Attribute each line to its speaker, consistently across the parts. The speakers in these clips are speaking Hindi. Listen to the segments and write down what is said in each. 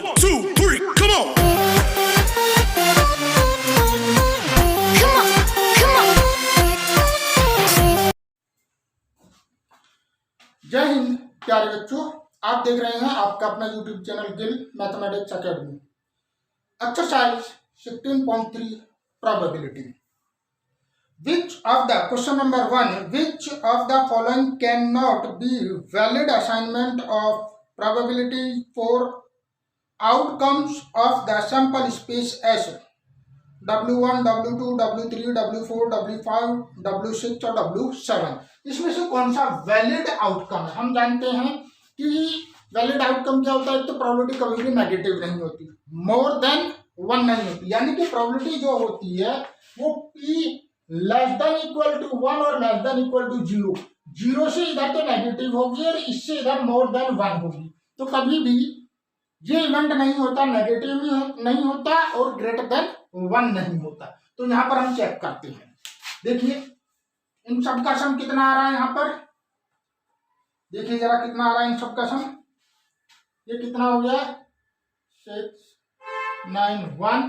Speaker 1: One, two, three, come on.
Speaker 2: Come on, come on.
Speaker 3: जय हिंद प्यारे बच्चों, आप देख रहे हैं आपका अपना YouTube channel Gill mathematics academy. Exercise 16.3 probability. Which of the question number 1, which of the following cannot be valid assignment of probability for outcomes of the sample space S W1, W2, W3, W4, W5, W6 और W7? इसमें से कौन सा वैलिड आउटकम है? हम जानते हैं कि वैलिड आउटकम क्या होता है? तो प्रोबेबिलिटी कभी भी नेगेटिव नहीं होती, मोर देन 1 नहीं होती, यानी कि प्रोबेबिलिटी जो होती है वो P less than equal to 1 और लेस देन इक्वल टू 0, 0 से इधर तो नेगेटिव होगी और इससे इधर मोर देन 1 होगी। तो कभी भी ये इवेंट नहीं होता, नेगेटिव नहीं होता और ग्रेटर देन 1 नहीं होता। तो यहाँ पर हम चेक करते हैं। देखिए इन सब का सम कितना आ रहा है यहाँ पर, देखिए जरा कितना आ रहा है इन सब का सम। ये कितना हो गया 6, 9, 1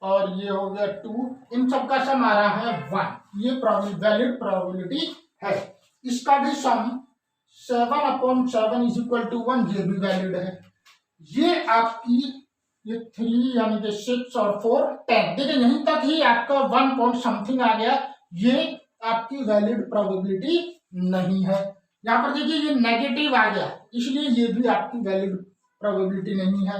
Speaker 3: और ये हो गया 2। इन सब का सम आ रहा है 1। ये वैलिड प्रोबेबिलिटी है। इसका भी सम 7/7 इज इक्वल टू 1, ये भी वैलिड है। ये आपकी ये 3 यानी कि 6 और 4 10, देखिए यहीं तक ही आपका 1 पॉइंट समथिंग आ गया। ये आपकी वैलिड प्रोबेबिलिटी नहीं है। यहाँ पर देखिए ये नेगेटिव आ गया, इसलिए ये भी आपकी वैलिड प्रोबेबिलिटी नहीं है।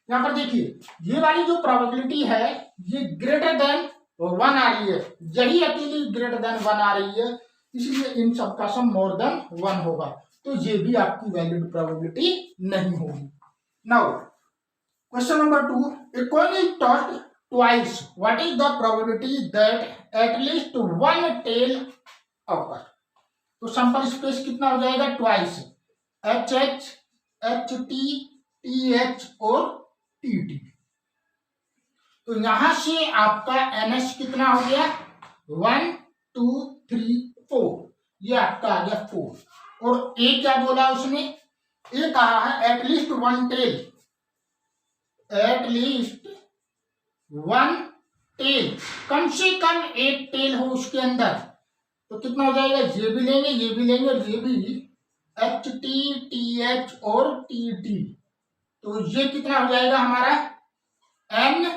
Speaker 3: यहाँ पर देखिए ये वाली जो प्रोबेबिलिटी है ये ग्रेटर देन 1 आ रही है, यही अकेली ग्रेटर देन 1 आ रही है, इसलिए इन सब का सम मोर देन 1 होगा। तो ये भी आपकी वैलिड प्रोबेबिलिटी नहीं होगी। Now, question number 2. A coin is tossed twice. What is the probability that at least one tail occur? तो सैंपल स्पेस कितना हो जाएगा? ट्वाइस, HH, HT, TH और TT। तो यहां से आपका NH कितना हो गया? 1, 2, 3, 4। ये आपका आ गया 4। और A क्या बोला उसने? ये कहा है एटलीस्ट 1 टेल, एटलीस्ट 1 टेल, कम से कम एक टेल हो उसके अंदर। तो कितना हो जाएगा? ये भी लेंगे, ये भी लेंगे और ये भी, HT, TH और TT। तो ये कितना हो जाएगा हमारा? NA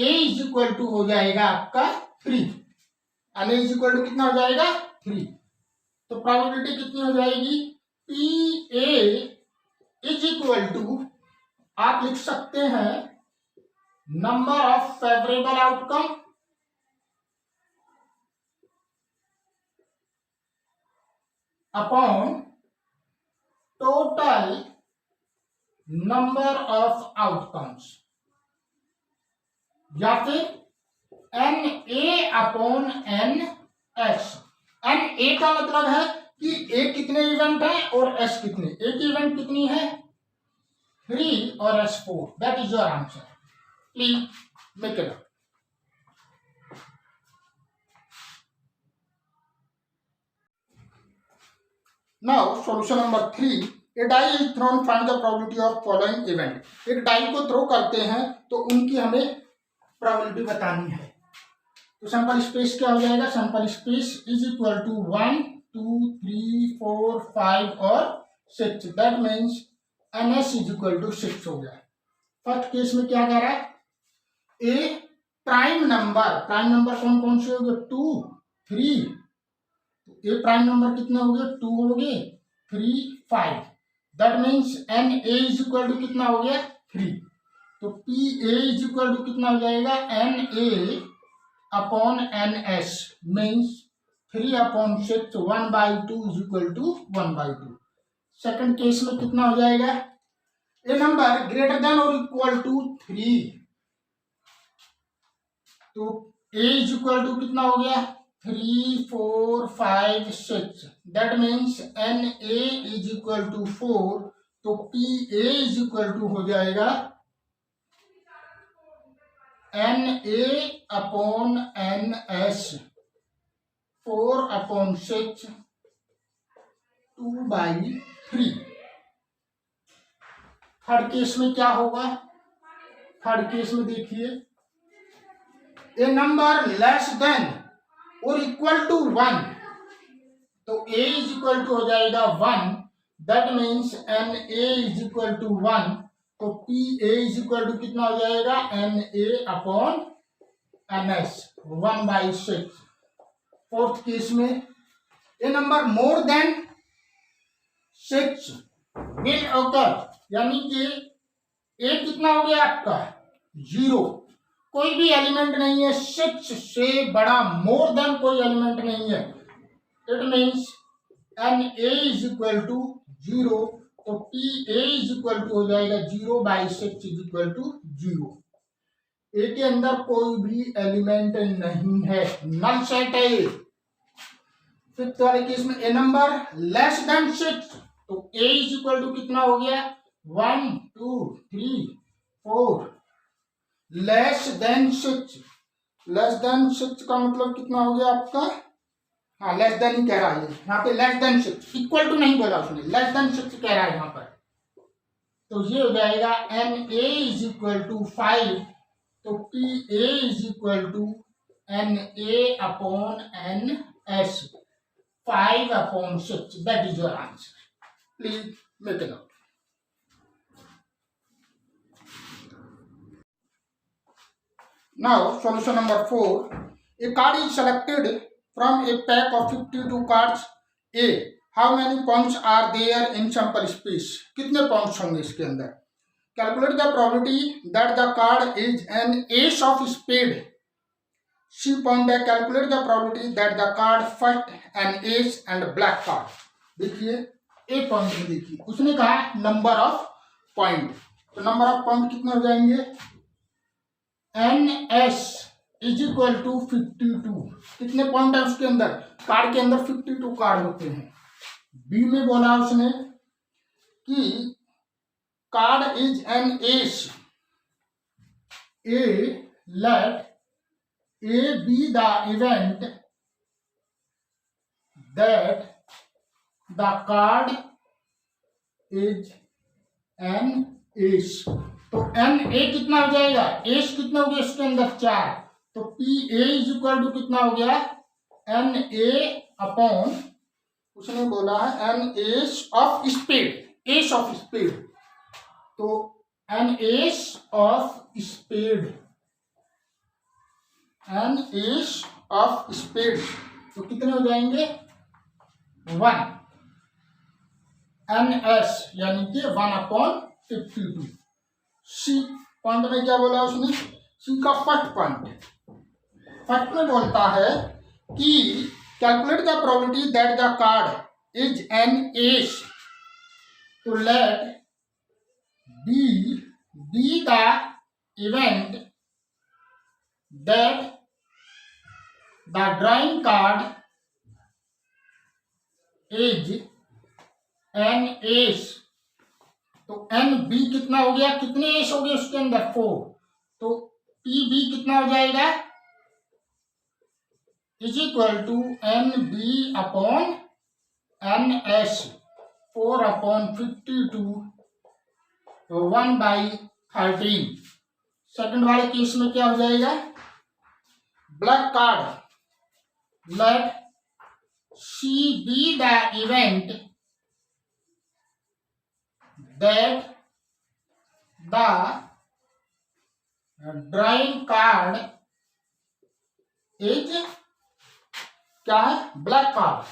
Speaker 3: इज इक्वल टू हो जाएगा आपका 3। NA इज इक्वल टू कितना हो जाएगा? 3। तो प्रोबेबिलिटी कितनी हो जाएगी? PA इज इक्वल टू, आप लिख सकते हैं number of favourable outcome upon total number of outcomes, या फिर NA अपॉन NS। NA का मतलब है कि A कितने इवेंट है और S कितने। A की इवेंट कितनी है? 3 और S 4। That is your answer. Please make it up. Now solution number 3। A die is thrown, find the probability of following event. एक डाई को थ्रो करते हैं तो उनकी हमें प्रोबेबिलिटी बतानी है। तो सैंपल स्पेस क्या हो जाएगा? Sample space is equal to 1, 2, 3, 4, 5 और 6। That means NS is equal to 6 हो गया। फर्स्ट केस में क्या कह रहा है? ए प्राइम नंबर कौन कौन से हो गए? 2, 3। तो ए प्राइम नंबर कितने हो गए? 2 हो गए, 3, 5। That means NA is equal to कितना हो गया? 3। तो PA इज इक्वल टू कितना हो जाएगा? NA upon NS means 3/6, 1/2 is equal to 1/2। Second case में कितना हो जाएगा? ए नंबर ग्रेटर देन और इक्वल टू 3। तो A इज इक्वल टू कितना हो गया? 3, 4, 5, 6। That means NA is equal to 4। तो PA इज इक्वल टू हो जाएगा NA upon NS, 4/6, 2/3। Third case में क्या होगा? थर्ड केस में देखिए, ए नंबर लेस देन और इक्वल टू 1, तो a इज इक्वल टू हो जाएगा 1, that means N A is equal to 1, तो P A is equal to कितना हो जाएगा? N A upon N S 1/6। Fourth case में a number more than 6 will occur, यानी कि ए कितना हो गया आपका? 0, कोई भी एलिमेंट नहीं है, 6 से बड़ा, मोर देन कोई एलिमेंट नहीं है, it means N A is equal to 0, तो P A is equal to हो जाएगा 0/6 इज इक्वल टू 0। ए के अंदर कोई भी एलिमेंट नहीं है, नल सेट है। फिफ्थ वाले केस में ए नंबर लेस देन 6, तो ए इज इक्वल टू कितना हो गया? 1 2 3 4, लेस देन 6, लेस देन 6 का मतलब कितना हो गया आपका? हाँ, लेस देन ही कह रहा है यहाँ पे, लेस देन 6, इक्वल टू नहीं बोला उसने, लेस देन 6 कह रहा है यहाँ पर, तो ये हो जाएगा N A is equal to 5, तो P A is equal to N A upon N S 5/6, that is your answer. Please make it out. Now, solution number 4. A card is selected from a pack of 52 cards. A. How many points are there in sample space? कितने points होंगे इसके अंदर? Calculate the probability that the card is an ace of spade. C point है, calculate the probability that the card first an ace and black card. देखिए A point में देखिए, उसने कहा number of point, तो number of point कितने हो जाएंगे? N S is equal to 52। कितने पॉइंट है उसके अंदर? कार्ड के अंदर 52 कार्ड होते हैं। बी में बोला उसने कि card is N S, a let A be the event that the card is N S, तो एन ए कितना हो जाएगा? एस कितना हो गया इसके अंदर? 4, तो P A is equal to कितना हो गया? एन ए अपॉन, उसने बोला है N S of spade, S of spade, तो N S of spade, N S of spade, तो कितने हो जाएंगे? 1, एन एस यानी कि 1/52। सी पॉइंट में क्या बोला उसने? सी का फर्स्ट पॉइंट, फर्स्ट में बोलता है कि calculate the probability that the card is N S, तो let B the event that the drawing card is N S, तो एन बी कितना हो गया? कितने एस हो गए उसके अंदर? 4, तो पी बी कितना हो जाएगा? Is equal to N B upon N S 4/52, 1/13। Second वाले केस में क्या हो जाएगा? Black card let C be the event that the drawing card is क्या है? Black card.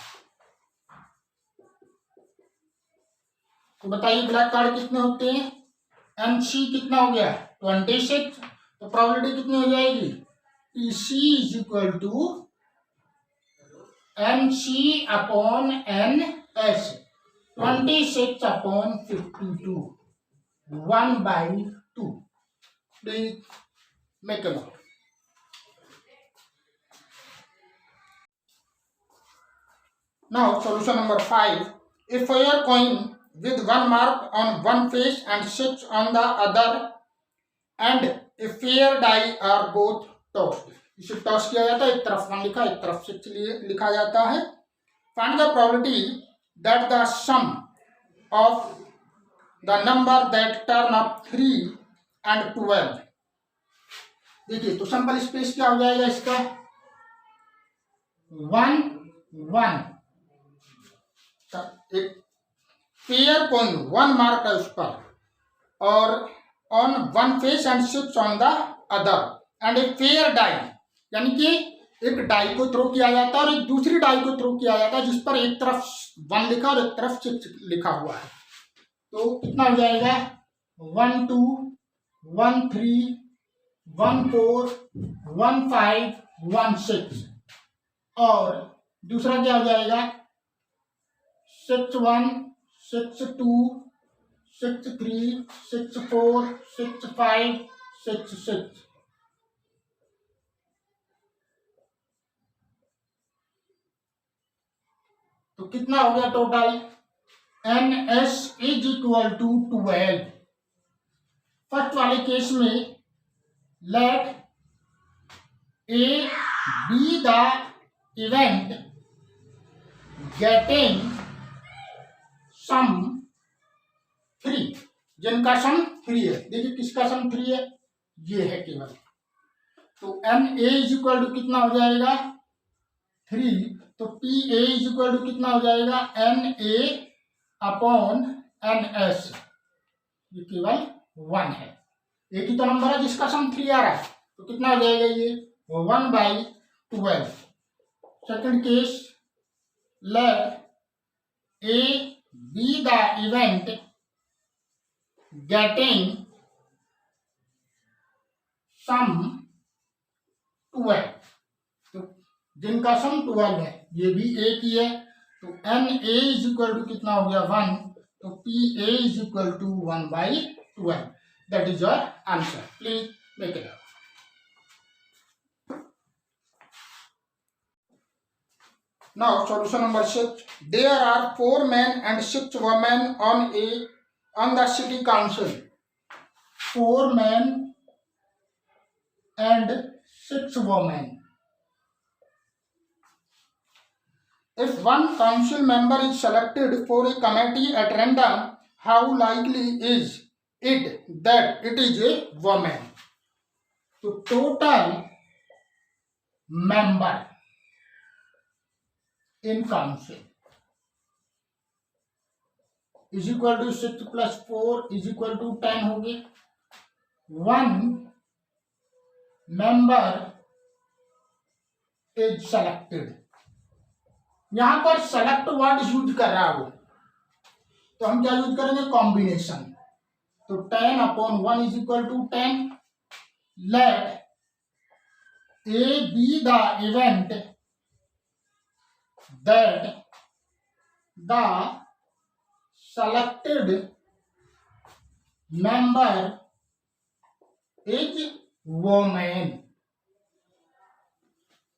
Speaker 3: तो बताइए ब्लैक कार्ड कितने होते हैं? एन सी कितना हो गया? 26, तो प्रोबेबिलिटी कितनी हो जाएगी? P C is equal to N C upon N S 26/52, 1/2। Please make a note. Now solution number 5. A fair coin with 1 mark on one face and 6 on the other and a fair die are both tossed. इसे टॉस किया जाता है, एक तरफ 1 लिखा, एक तरफ 6 लिखा जाता है। Find the probability that the sum of the number that turn up 3 and 12। देखिए तो सिंपल स्पेस क्या हो जाएगा इसका 1 1। एक पेयर कॉइन 1 मार्क है उस पर और on one face and 6 on the other end a fair die, यानी कि एक डाई को थ्रो किया जाता है और एक दूसरी डाई को थ्रो किया जाता है जिस पर एक तरफ 1 लिखा और एक तरफ 6 लिखा हुआ है। तो कितना हो जाएगा 1 2 1 3 1 4 1 5 1 6 और दूसरा क्या हो जाएगा 6 1 6 2 6 3 6 4 6 5 6 6। तो कितना हो गया total NS is equal to 12। First वाले केस में let A be the event getting sum 3, जिनका सम 3 है। देखिए किसका सम 3 है, ये है केवल। तो NA इज इक्वल टू कितना हो जाएगा 3, तो PA इज इक्वल टू कितना हो जाएगा NA अपॉन NS, ये केवल 1 है। एक ही तो नंबर है जिसका सम 3 आ रहा है, तो कितना हो जाएगा ये 1/12। Second case let A be the event getting sum 12, तो जिनका सम 12 है, ये भी एक ही है। तो NA इज इक्वल टू कितना हो गया 1, तो PA is equal to 1/12। That is your answer. Please make it up. Now solution number 6. There are 4 men and 6 women on the city council. 4 men and 6 women. If one council member is selected for a committee at random, how likely is it that it is a woman? So total member in council is equal to 6 plus 4 is equal to 10 होगी। 1 member is selected, यहां पर सेलेक्ट वर्ड यूज कर रहा है वो, तो हम क्या यूज करेंगे कॉम्बिनेशन। तो 10/1 is equal to 10। Let A be the event that the selected member is woman।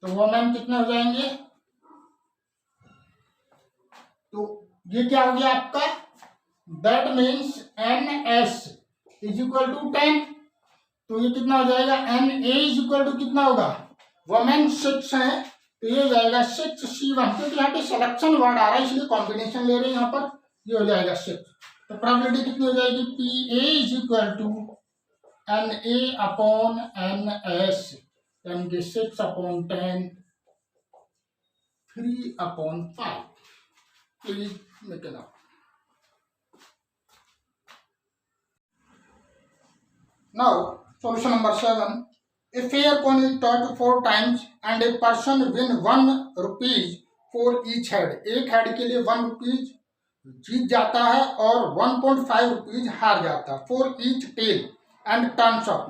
Speaker 3: तो woman कितने हो जाएंगे, तो ये क्या हो गया आपका that means NS is equal to 10। तो ये कितना हो जाएगा NA is equal to कितना होगा woman 6 है, तो ये हो जाएगा 6C1, क्योंकि यहाँ पे सिलेक्शन वर्ड आ रहा है इसलिए कॉम्बिनेशन ले रहे हैं यहाँ पर, ये हो जाएगा 6। तो प्रोबेबिलिटी कितनी हो जाएगी PA is equal to NA upon NS, यानी कि 6/10 3/5। Please make it up. Now solution number 7. A fair coin is tossed 4 times and a person win 1 rupees for each head. एक हेड के लिए 1 रुपीज जीत जाता है और 1.5 रुपीज हार जाता है for each tail and turns up.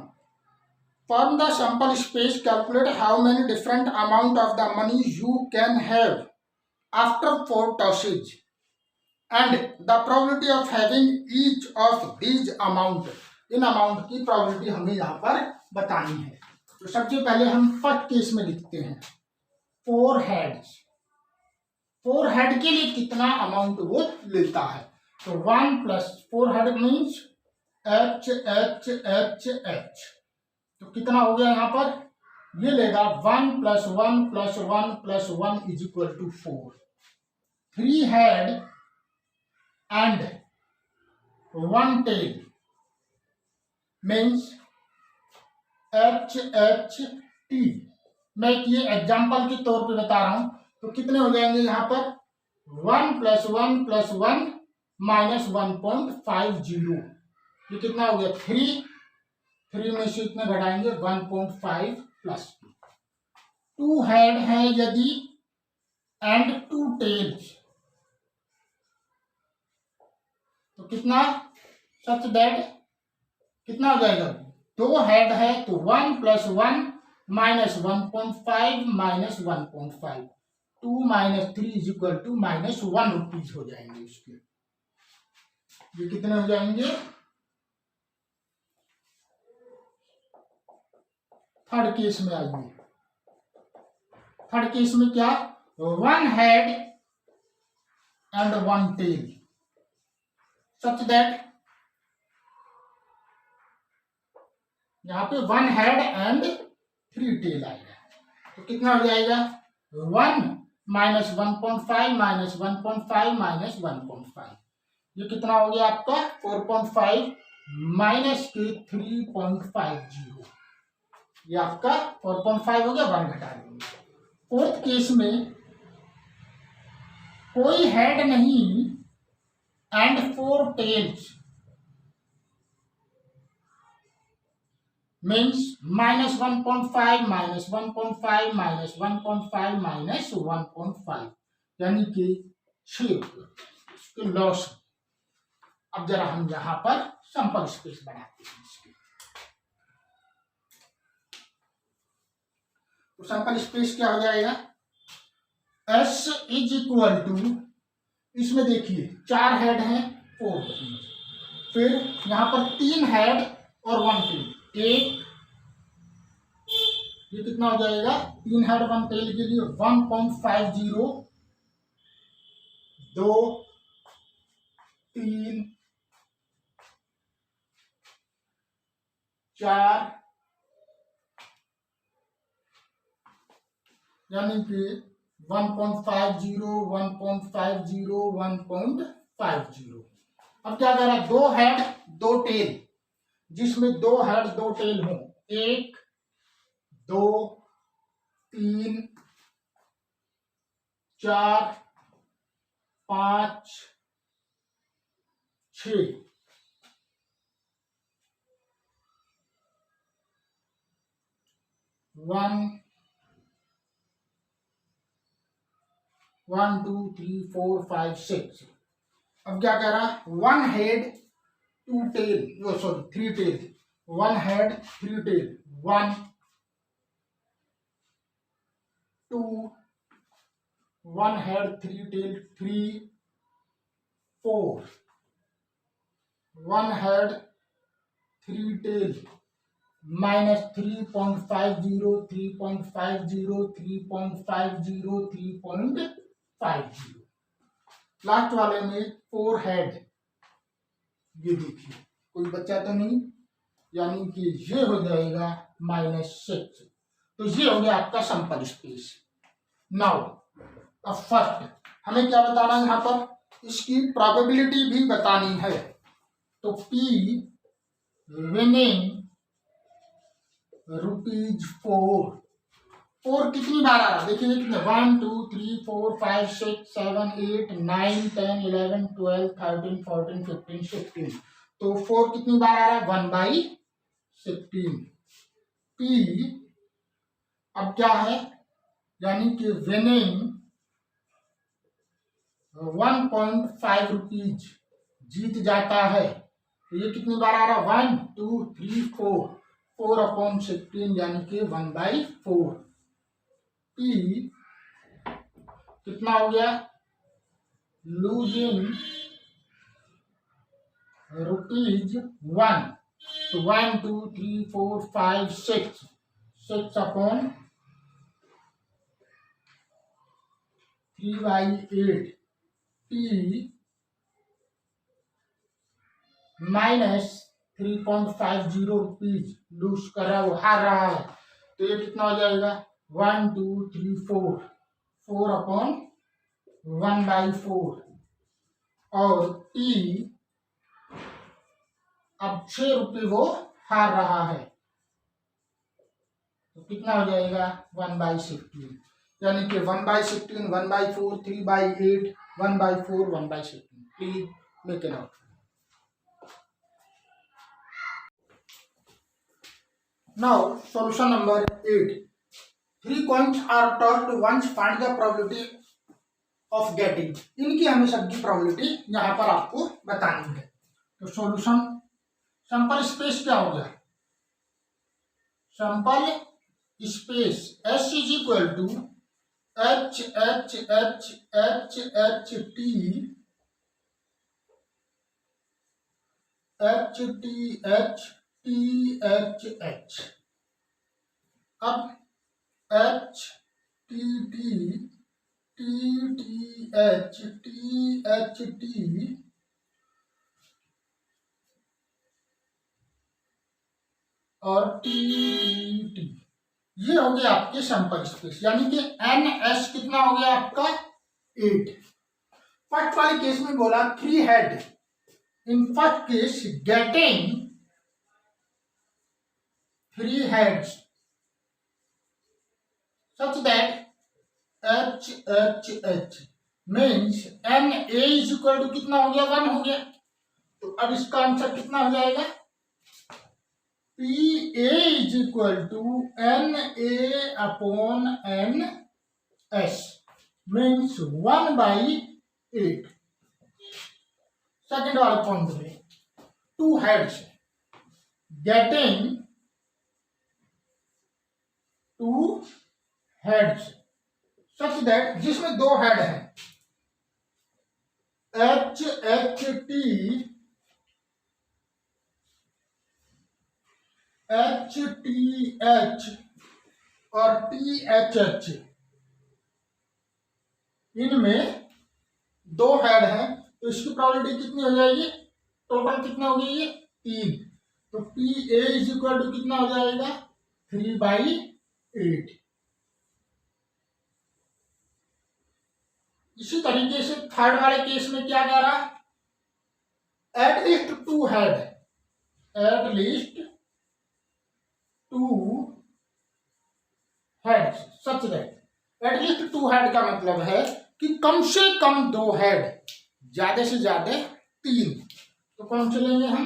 Speaker 3: From the sample space, calculate how many different amount of the money you can have after 4 tosses and the probability of having each of these amount. In amount की प्रोबेबिलिटी हमें यहाँ पर बतानी है। तो सबसे पहले हम फर्स्ट केस में लिखते हैं 4 हेड्स। 4 हेड के लिए कितना अमाउंट वो लेता है, तो 1 + 4 हेड मीन्स H। तो कितना हो गया यहाँ पर, ये लेगा 1 + 1 + 1 + 1 is equal to 4। 3 head and one tail means HHT। मैं ये एग्जाम्पल के तौर पे बता रहा हूं, तो कितने हो जाएंगे यहाँ पर 1 + 1 + 1 - 1.50। ये कितना हो गया 3 में से इतने घटाएंगे 1.5 + 2 हेड है यदि एंड 2 टेल्स, तो कितना सच दैट कितना हो जाएगा 2 हेड है तो 1 + 1 - 1.5 - 1.5 2 - 3 = -1 रुपीज हो जाएंगे उसके। ये कितने हो जाएंगे थर्ड केस में आइए। थर्ड केस में क्या 1 head and 1 tail such that यहाँ पे 1 हेड एंड 3 टेल आएगा, तो कितना हो जाएगा 1 - 1.5 - 1.5 - 1.5। ये कितना हो गया आपका 4.5 माइनस के 3.50। ये आपका 4.5 हो गया, 1 घटा देंगे। फोर्थ केस में कोई हेड नहीं एंड 4 टेल्स मीन्स -1.5 - 1.5 - 1.5 - 1.5 यानी कि 6 लॉस। अब जरा हम यहां पर सैंपल स्पेस बनाते हैं इसके। तो सैंपल स्पेस क्या हो जाएगा S = इसमें देखिए 4 हेड हैं 4 टेल, फिर यहां पर 3 हेड और 1 टेल। ये कितना हो जाएगा 3 हेड 1 टेल के लिए 1.50 2 3 4 यानी कि 1.50 1.50 1.50। अब क्या कह रहा है 2 हेड 2 टेल, जिसमें 2 हेड 2 टेल हो 1 2 3 4 5 6। 1 2 3 4 5 6। अब क्या कह रहा है 1 head 2 tail sorry 3 tail 1 head 3 tail 1 2 1 head 3 tail 3 4 1 head 3 tail -3.50 3.50 3.50 3.50। Last वाले में 4 हेड, ये देखिए कोई बच्चा तो नहीं, यानी कि ये हो जाएगा -6। तो ये हो गया आपका सैंपल स्पेस। नाउ अब फर्स्ट हमें क्या बताना है यहाँ पर इसकी प्रोबेबिलिटी भी बतानी है। तो P विनिंग ₹4 कितनी बार आ रहा देखिए कितने 1 2 3 4 5 6 7 8 9 10 11 12 13 14 15 16। तो 4 कितनी बार आ रहा है 1/16। P अब क्या है यानी कि विनिंग 1.5 रुपीज जीत जाता है। तो ये कितनी बार आ रहा है 1 2 3 4 4/16 यानी कि 1/4। P कितना हो गया लूजिंग ₹1। तो 1 2 3 4 5 6 6/3/8 P -3.50 रुपीज लूज कर रहा है, वो हार रहा है। तो ये कितना हो जाएगा 1 2 3 4 4/1/4। और T अब 6 रुपये वो हार रहा है, तो कितना हो जाएगा 1/16, यानी कि 1/16, 1/4, 3/8, 1/4, 1/16. Please make a note. Now solution number 8. 3 coins are tossed once. Find the probability of getting. इनकी हमें सबकी प्रोबेबिलिटी यहाँ पर आपको बतानी है. तो सॉल्यूशन सैंपल स्पेस क्या हो गया, sample space S is equal to H H H H H T H T H T H H. अब H T T T T H T और टी टी टी, ये हो गया आपके सैंपल स्पेस, यानी कि एन एस कितना हो गया आपका 8. फर्स्ट वाले केस में बोला 3 head. In first case getting 3 heads such that H H H means N A is equal to कितना हो गया 1 हो गया. तो अब इसका आंसर कितना हो जाएगा, P A is equal to N A upon N S means 1/8. Second वाले पॉइंट में 2 heads getting 2 heads such that जिसमें 2 हेड हैं, H H T H T H और टी एच एच, इनमें 2 हेड हैं, तो इसकी प्रोबेबिलिटी कितनी हो जाएगी, टोटल कितना हो गई, ये 3. तो P A is equal to कितना हो जाएगा 3/8. इसी तरीके से थर्ड वाले केस में क्या कह रहा, at least 2 head, at least 2 head such that. At least 2 head का मतलब है कि कम से कम 2 हेड, ज्यादा से ज्यादा 3. तो कौन से लेंगे हम,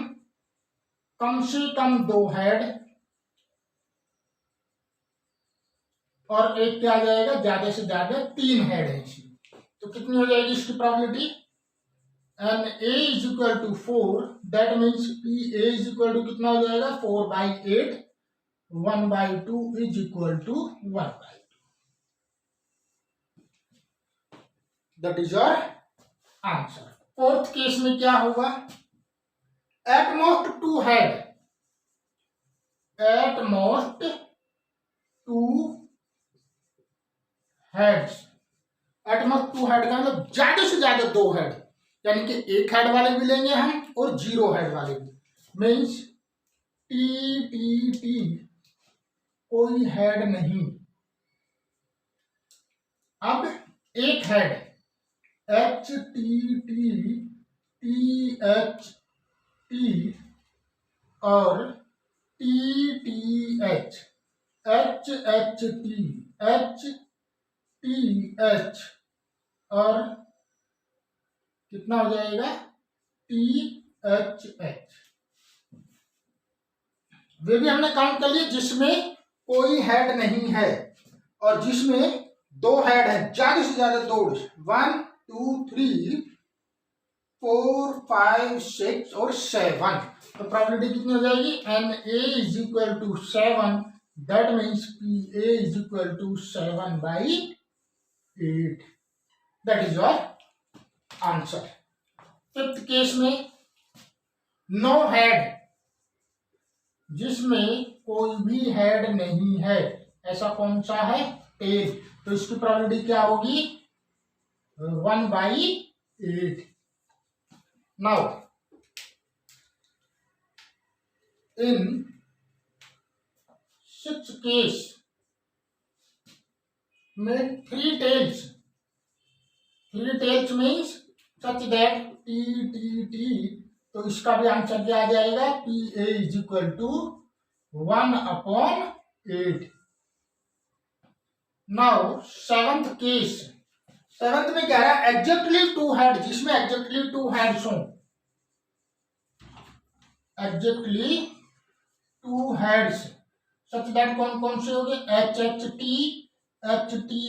Speaker 3: कम से कम 2 हेड और एक क्या आ जाएगा, ज्यादा से ज्यादा 3 हेड है इसमें. तो कितनी हो जाएगी इसकी probability, N A is equal to 4, that means P A is equal to कितना हो जाएगा 4/8, 1/2 is equal to 1/2. That is your answer. Fourth case में क्या होगा, at most 2 head, at most 2 heads. At most 2 head का मतलब ज्यादा से ज्यादा 2 हेड, यानी कि 1 हेड वाले भी लेंगे हम और 0 हेड वाले भी. मीन्स टी टी टी कोई हेड नहीं. अब 1 head H T T T H T और T T H H H T H T H और कितना हो जाएगा टी एच एच. वे भी हमने काउंट कर लिए जिसमें कोई हेड नहीं है और जिसमें 2 हेड है, ज्यादा से ज्यादा 2, 1 2 3 4 5 6 और 7. तो प्रोबेबिलिटी कितनी हो जाएगी, N A is equal to 7, that means P A is equal to 7/8. That is your answer. Fifth case में नो हेड, जिसमें कोई भी हेड नहीं है, ऐसा कौन सा है, टेल. तो इसकी प्रोबेबिलिटी क्या होगी 1/8. नाउ इन 6 केस में 3 tails. 3 tails means such that T T T, तो इसका भी आंसर क्या आ जाएगा, P A is equal to 1/8। Now seventh case, seventh में क्या है, एग्जैक्टली टू हेड, जिसमें एग्जैक्टली टू हेड्स हो, exactly two heads such that कौन कौन से हो गए, एच एच टी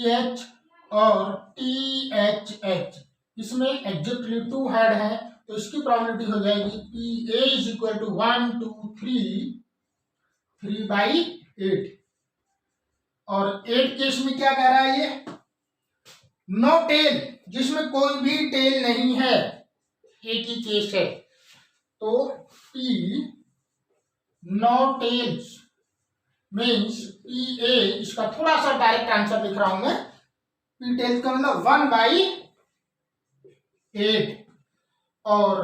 Speaker 3: एच और टी एच एच, इसमें एग्जैक्टली टू हेड है, तो इसकी प्रोबेबिलिटी हो जाएगी P A is equal to 1 2 3/8। और 8 केस में क्या कह रहा है ये, नो टेल, जिसमें कोई भी टेल नहीं है, एक ही केस है, तो P no tails means P A, इसका थोड़ा सा डायरेक्ट आंसर लिख रहा हूं मैं, पी टेल्स का मतलब 1/8। और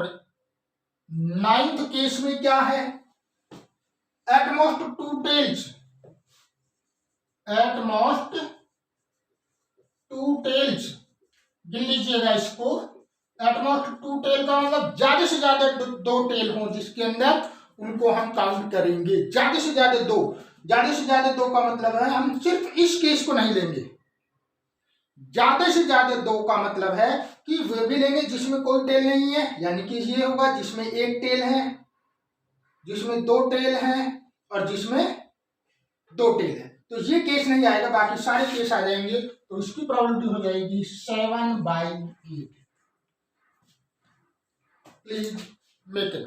Speaker 3: 9th केस में क्या है, at most two tails, at most two tails, गिन लीजिएगा इसको, एटमोस्ट टू टेल का मतलब ज्यादा से ज्यादा दो टेल हो जिसके अंदर, उनको हम काउंट करेंगे, ज्यादा से ज्यादा दो, ज्यादा से ज्यादा दो का मतलब है हम सिर्फ इस केस को नहीं लेंगे, ज्यादा से ज्यादा दो का मतलब है कि वे भी लेंगे जिसमें कोई टेल नहीं है, यानी कि ये होगा जिसमें एक टेल है, जिसमें दो टेल है और जिसमें दो टेल है, तो ये केस नहीं आएगा, बाकी सारे केस आ जाएंगे, तो इसकी प्रोबेबिलिटी हो जाएगी 7/8। Please make it.